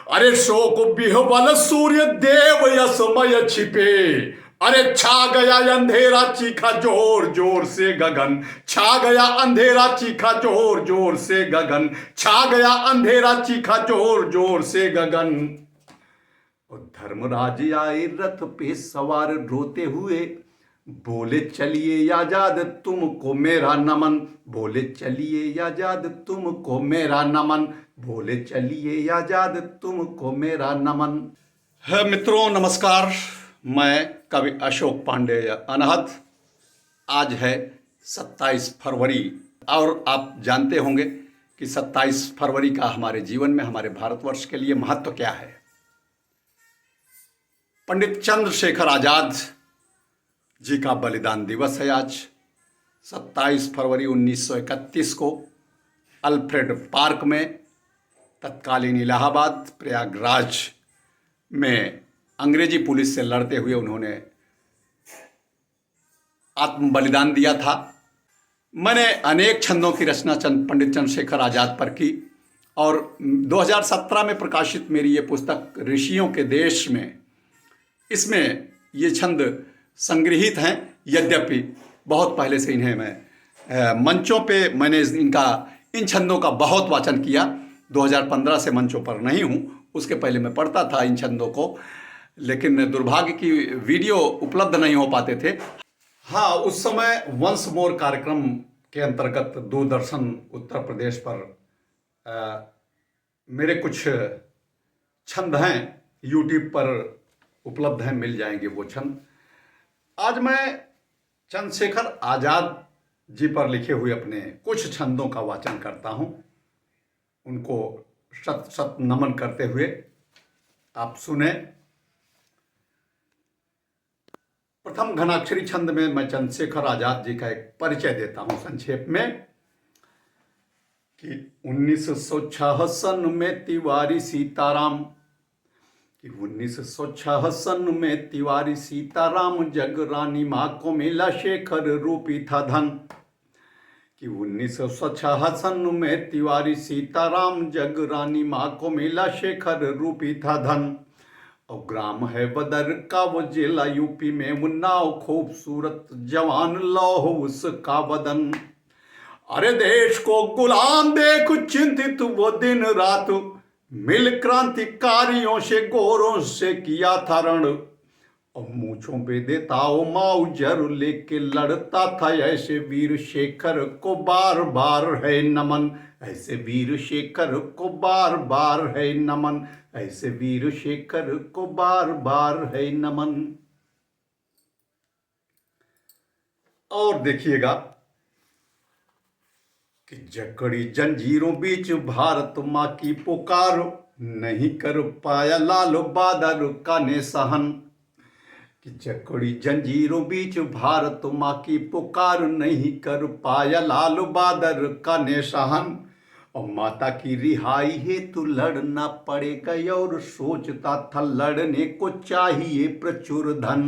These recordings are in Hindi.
अरे शोक बिहवल सूर्य देव यसमय छिपे। अरे छा गया अंधेरा चीखा जोर जोर से गगन, छा गया अंधेरा चीखा जोर जोर से गगन, छा गया अंधेरा चीखा जोर जोर से गगन। और धर्मराज आए रथ पे सवार रोते हुए, बोले चलिए आजाद तुमको मेरा नमन, बोले चलिए आजाद तुमको मेरा नमन, बोले चलिए आजाद तुमको मेरा नमन। है मित्रों नमस्कार, मैं कवि अशोक पांडे अनहद। आज है 27 फरवरी और आप जानते होंगे कि 27 फरवरी का हमारे जीवन में, हमारे भारतवर्ष के लिए महत्व क्या है। पंडित चंद्रशेखर आजाद जी का बलिदान दिवस है आज 27 फरवरी 1931 को अल्फ्रेड पार्क में, तत्कालीन इलाहाबाद प्रयागराज में अंग्रेजी पुलिस से लड़ते हुए उन्होंने आत्म बलिदान दिया था। मैंने अनेक छंदों की रचना पंडित चंद्रशेखर आजाद पर की और 2017 में प्रकाशित मेरी ये पुस्तक ऋषियों के देश में, इसमें ये छंद संग्रहित हैं। यद्यपि बहुत पहले से इन्हें मैं मंचों पे मैंने इन छंदों का बहुत वाचन किया। 2015 से मंचों पर नहीं हूँ, उसके पहले मैं पढ़ता था इन छंदों को, लेकिन दुर्भाग्य की वीडियो उपलब्ध नहीं हो पाते थे। हाँ, उस समय वंस मोर कार्यक्रम के अंतर्गत दूरदर्शन उत्तर प्रदेश पर मेरे कुछ छंद हैं, यूट्यूब पर उपलब्ध हैं, मिल जाएंगे वो छंद। आज मैं चंद्रशेखर आजाद जी पर लिखे हुए अपने कुछ छंदों का वाचन करता हूं, उनको शत शत नमन करते हुए आप सुने। प्रथम घनाक्षरी छंद में मैं चंद्रशेखर आजाद जी का एक परिचय देता हूं संक्षेप में कि 1956 में तिवारी सीताराम, 1956 में तिवारी सीताराम जग रानी माँ को मिला शेखर रूपी था धन, कि 1956 में तिवारी सीताराम जग रानी माँ को मिला शेखर रूपी था धन। और ग्राम है बदर का वो जिला यूपी में, उन्नाव खूबसूरत जवान लौह उसका बदन। अरे देश को गुलाम देख चिंतित वो दिन रात, मिल क्रांतिकारियों से गोरों से किया था रण। और मूछों पे देता ओ माउजर लेके लड़ता था, ऐसे वीर शेखर को बार बार है नमन, ऐसे वीर शेखर को बार बार है नमन, ऐसे वीर शेखर को बार बार है नमन। और देखिएगा कि जकड़ी जंजीरों बीच भारत माँ की पुकार, नहीं कर पाया लाल बहादुर का ने सहन, कि जकड़ी जंजीरों बीच भारत माँ की पुकार, नहीं कर पाया लाल बहादुर का ने सहन। और माता की रिहाई हेतु लड़ना पड़ेगा और सोचता था लड़ने को चाहिए प्रचुर धन।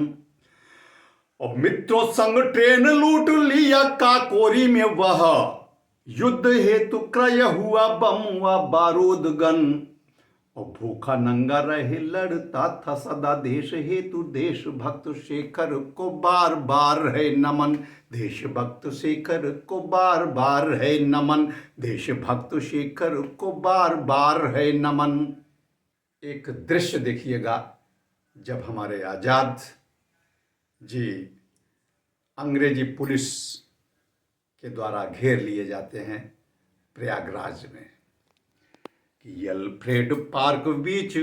और मित्रों संग ट्रेन लूट लिया काकोरी में, वह युद्ध हेतु क्रय हुआ बम व बारूद गन। और भूखा नंगा रहे लड़ता था सदा देश हेतु, देशभक्त शेखर को बार बार है नमन, देशभक्त शेखर को बार बार है नमन, देशभक्त शेखर को बार बार है नमन। एक दृश्य देखिएगा जब हमारे आजाद जी अंग्रेजी पुलिस के द्वारा घेर लिए जाते हैं प्रयागराज में, कि अल्फ्रेड पार्क बीच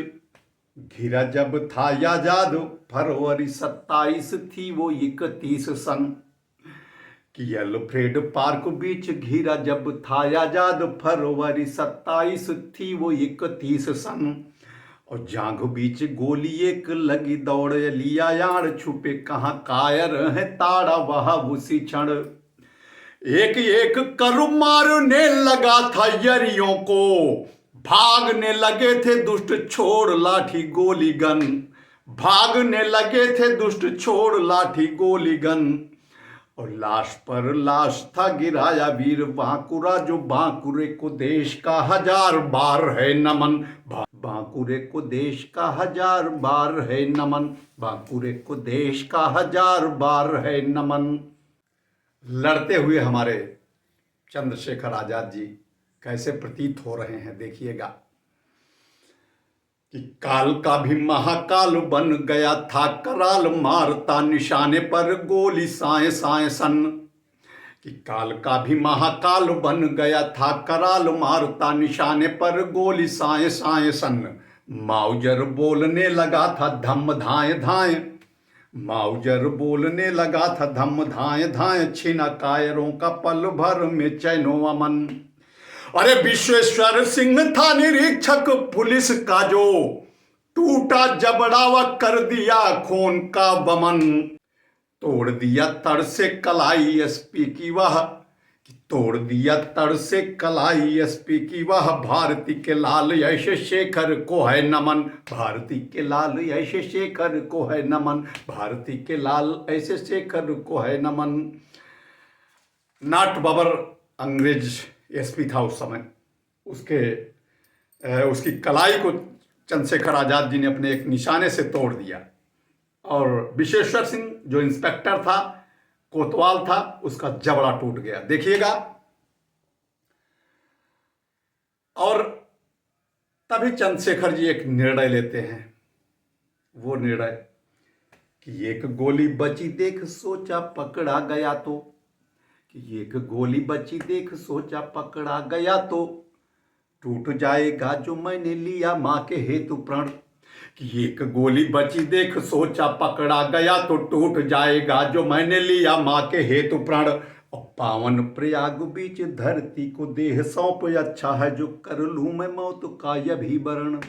घिरा जब था आजाद, फरवरी 27 थी वो 31 सन, कि अल्फ्रेड पार्क बीच घिरा जब था आजाद, फरवरी 27 थी वो 31 सन। और जांघ बीच गोली एक लगी दौड़ लिया यार, छुपे कहाँ कायर है ताड़ा वह उसी क्षण। एक एक कर मारने लगा था यरियों को, भागने लगे थे दुष्ट छोड़ लाठी गोली गन, भागने लगे थे दुष्ट छोड़ लाठी गोली गन। और लाश पर लाश था गिराया वीर बांकुरा, जो बांकुरे को देश का हजार बार है नमन, बांकुरे को देश का 1000 बार है नमन, बांकुरे को देश का 1000 बार है नमन। लड़ते हुए हमारे चंद्रशेखर आजाद जी कैसे प्रतीत हो रहे हैं देखिएगा कि काल का भी महाकाल बन गया था कराल, मारता निशाने पर गोली साए साए सन। कि काल का भी महाकाल बन गया था कराल, मारता निशाने पर गोली साए साए सन। माउजर बोलने लगा था धम धाए धाए, माउजर बोलने लगा था धम धाए धाए, छीना कायरों का पल भर में चैनो अमन। अरे विश्वेश्वर सिंह था निरीक्षक पुलिस का जो, टूटा जबड़ावा कर दिया खून का बमन। तोड़ दिया तड़ से कलाई एसपी की वह, तोड़ दिया तड़ से कलाई एसपी की वह, भारती के लाल ऐसे शेखर को है नमन, भारती के लाल ऐसे शेखर को है नमन, भारती के लाल ऐसे शेखर को है नमन। नाट बाबर अंग्रेज एसपी था उस समय, उसकी कलाई को चंद्रशेखर आजाद जी ने अपने एक निशाने से तोड़ दिया और विश्वेश्वर सिंह जो इंस्पेक्टर था, कोतवाल था, उसका जबड़ा टूट गया देखिएगा। और तभी चंद्रशेखर जी एक निर्णय लेते हैं, वो निर्णय कि एक गोली बची देख सोचा पकड़ा गया तो, कि एक गोली बची देख सोचा पकड़ा गया तो, टूट जाएगा जो मैंने लिया मां के हेतु प्रण। कि एक गोली बची देख सोचा पकड़ा गया तो, टूट जाएगा जो मैंने लिया मां के हेतु प्रण। और पावन प्रयाग बीच धरती को देह सौंप, अच्छा है जो कर लूं मैं मौत का यह भी वर्ण।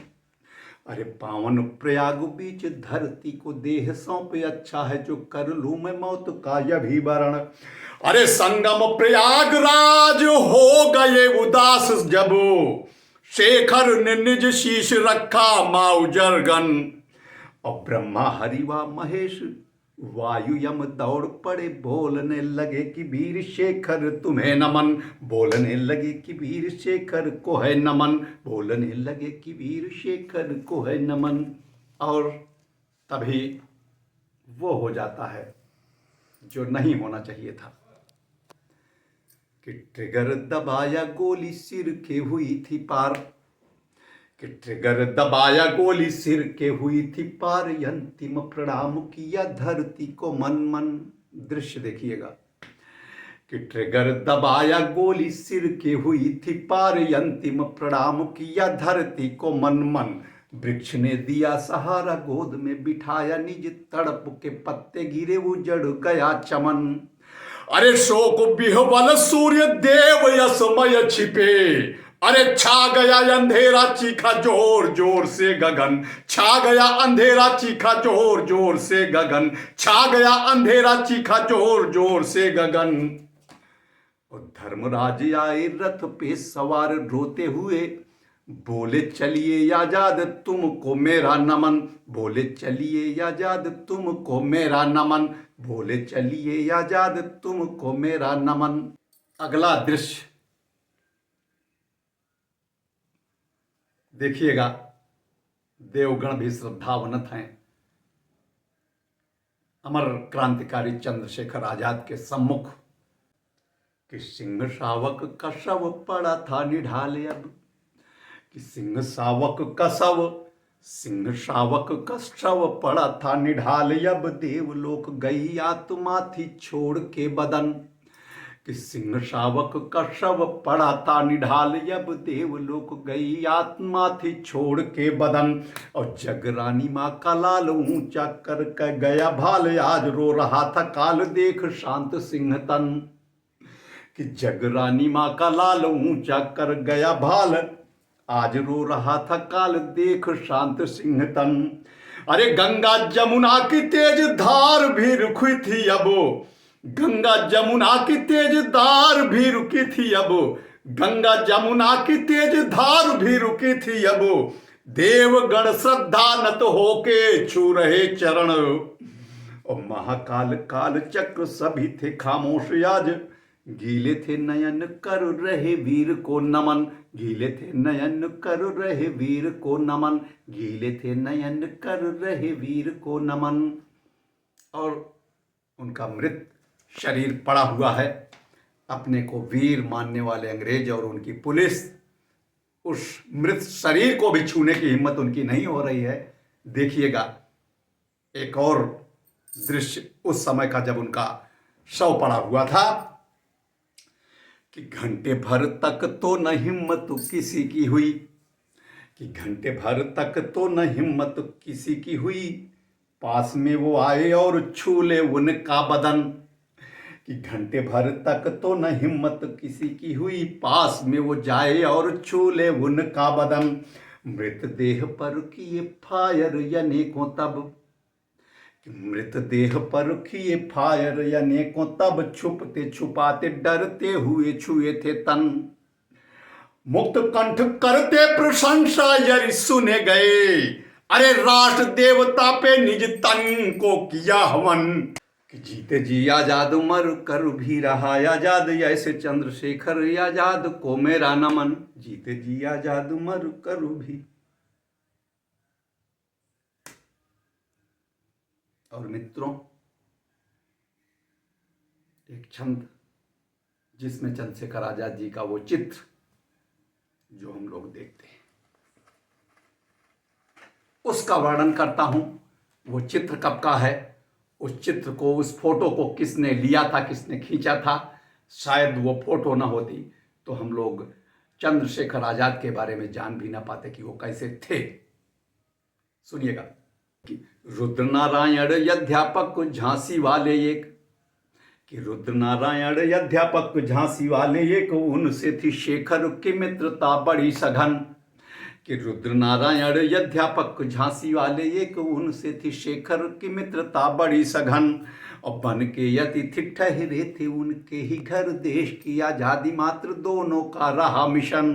अरे पावन प्रयाग बीच धरती को देह सौंप, अच्छा है जो कर लूं मैं मौत का यह भी वर्ण। अरे संगम प्रयागराज हो गए उदास जब, शेखर ने निज शीश रखा माउजर गन। और ब्रह्मा हरिवा महेश वायु यम दौड़ पड़े, बोलने लगे कि वीर शेखर तुम्हें नमन, बोलने लगे कि वीर शेखर को है नमन, बोलने लगे कि वीर शेखर को है नमन। और तभी वो हो जाता है जो नहीं होना चाहिए था कि ट्रिगर दबाया गोली सिर के हुई थी पार, कि ट्रिगर दबाया गोली सिर के हुई थी पार, अंतिम प्रणाम किया धरती को मन मन। दृश्य देखिएगा कि ट्रिगर दबाया गोली सिर के हुई थी पार, अंतिम प्रणाम किया धरती को मन मन। वृक्ष ने दिया सहारा गोद में बिठाया निज, तड़प के पत्ते गिरे उजड़ गया चमन। अरे शोक बिहवल सूर्य देव यसमय छिपे, अरे छा गया अंधेरा चीखा जोर जोर से गगन, छा गया अंधेरा चीखा जोर जोर से गगन, छा गया अंधेरा चीखा जोर जोर से गगन। और धर्मराज आए रथ पे सवार रोते हुए, बोले चलिए आजाद तुमको मेरा नमन, बोले चलिए आजाद तुमको मेरा नमन, बोले चलिए आजाद तुमको मेरा नमन। अगला दृश्य देखिएगा, देवगण भी श्रद्धावनत हैं अमर क्रांतिकारी चंद्रशेखर आजाद के सम्मुख कि सिंह शावक का शव पड़ा था निढाले अब, कि सिंह शावक का शव, सिंह शावक का शव पड़ा था निढाले अब, देवलोक गई आत्मा थी छोड़ के बदन। कि सिंह शावक का शव पड़ा था निढाल, अब देवलोक गई आत्मा थी छोड़ के बदन। और जगरानी माँ का लाल ऊंचा कर गया भाल, आज रो रहा था काल देख शांत सिंह तन। कि जगरानी माँ का लाल ऊंचा कर गया भाल, आज रो रहा था काल देख शांत सिंह तन। अरे गंगा जमुना की तेज धार भी रुकी थी अब, गंगा जमुना की तेज धार भी रुकी थी अब, गंगा जमुना की तेज धार भी रुकी थी अब, देवगण श्रद्धा नत होके छू रहे चरण। और महाकाल काल चक्र सभी थे खामोश आज, गीले थे नयन कर रहे वीर को नमन, गीले थे नयन कर रहे वीर को नमन, गीले थे नयन कर रहे वीर को नमन। और उनका मृत शरीर पड़ा हुआ है। अपने को वीर मानने वाले अंग्रेज और उनकी पुलिस उस मृत शरीर को भी छूने की हिम्मत उनकी नहीं हो रही है। देखिएगा एक और दृश्य उस समय का जब उनका शव पड़ा हुआ था कि घंटे भर तक तो न हिम्मत किसी की हुई, कि घंटे भर तक तो न हिम्मत किसी की हुई, पास में वो आए और छू ले उनका बदन। कि घंटे भर तक तो न हिम्मत किसी की हुई, पास में वो जाए और छू ले उनका बदन। मृतदेह पर किए फायर अनेकों तब, मृतदेह पर किए फायर अनेकों तब, छुपते छुपाते डरते हुए छुए थे तन। मुक्त कंठ करते प्रशंसा यदि सुने गए, अरे राष्ट्र देवता पे निज तन को किया हवन। कि जीते जी आजाद मर कर भी रहा आजाद, ऐसे चंद्रशेखर आजाद को मेरा नमन। जीते जी आजाद मर कर भी। और मित्रों, एक छंद जिसमें चंद्रशेखर आजाद जी का वो चित्र जो हम लोग देखते हैं उसका वर्णन करता हूं। वो चित्र कब का है, उस चित्र को, उस फोटो को किसने लिया था, किसने खींचा था। शायद वो फोटो ना होती तो हम लोग चंद्रशेखर आजाद के बारे में जान भी ना पाते कि वो कैसे थे। सुनिएगा कि रुद्रनारायण अध्यापक झांसी वाले एक, कि रुद्रनारायण अध्यापक झांसी वाले एक, उनसे थी शेखर की मित्रता बड़ी सघन। कि रुद्रनारायण अध्यापक झांसी वाले एक, उनसे थी शेखर की मित्रता बड़ी सघन। और बन के अतिथि ठहरे थे उनके ही घर, देश की आजादी मात्र दोनों का रहा मिशन।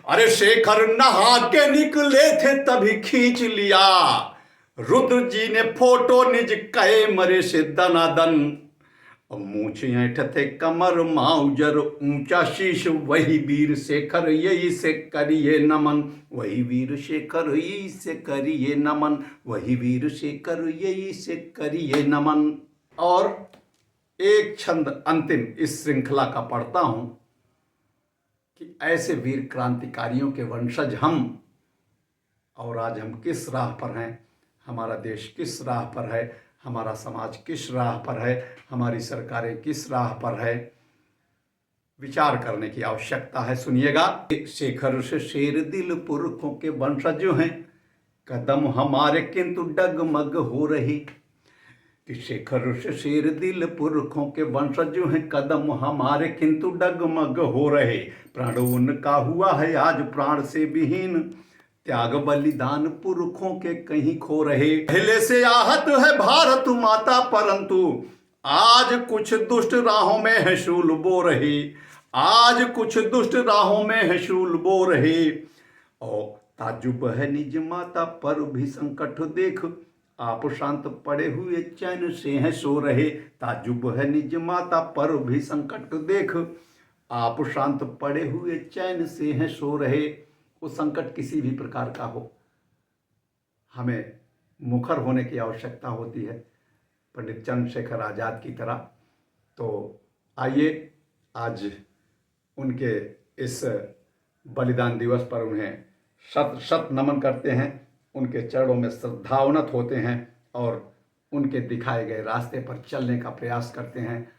अरे शेखर नहा के निकले थे तभी खींच लिया, रुद्र जी ने फोटो निज कहे मरे से दनादन। मूछ ऐठते कमर माउजर ऊंचा शीश, वही वीर शेखर यही से करिए नमन। वही वीर शेखर यही से करिए नमन, वही वीर शेखर यही से करिए नमन। और एक छंद अंतिम इस श्रृंखला का पढ़ता हूं कि ऐसे वीर क्रांतिकारियों के वंशज हम, और आज हम किस राह पर हैं, हमारा देश किस राह पर है, हमारा समाज किस राह पर है, हमारी सरकारें किस राह पर है, विचार करने की आवश्यकता है। सुनिएगा, शेखर से शेर दिल पुरखों के वंशज जो हैं, कदम हमारे किंतु डगमग हो रही। कि शेखर से शेर दिल पुरखों के वंशज जो हैं, कदम हमारे किंतु डगमग हो रहे। प्राण उनका हुआ है आज प्राण से विहीन, त्याग बलिदान पुरखों के कहीं खो रहे। पहले से आहत है भारत माता, परंतु आज कुछ दुष्ट राहों में है शूल बो रहे। आज कुछ दुष्ट राहों में है शूल बो रहे। और ताजुब है निज माता पर भी संकट देख, आप शांत पड़े हुए चैन से हैं सो रहे। ताजुब है निज माता पर भी संकट देख, आप शांत पड़े हुए चैन से हैं सो रहे। वो संकट किसी भी प्रकार का हो, हमें मुखर होने की आवश्यकता होती है पंडित चंद्रशेखर आजाद की तरह। तो आइए आज उनके इस बलिदान दिवस पर उन्हें शत शत नमन करते हैं, उनके चरणों में श्रद्धावनत होते हैं और उनके दिखाए गए रास्ते पर चलने का प्रयास करते हैं।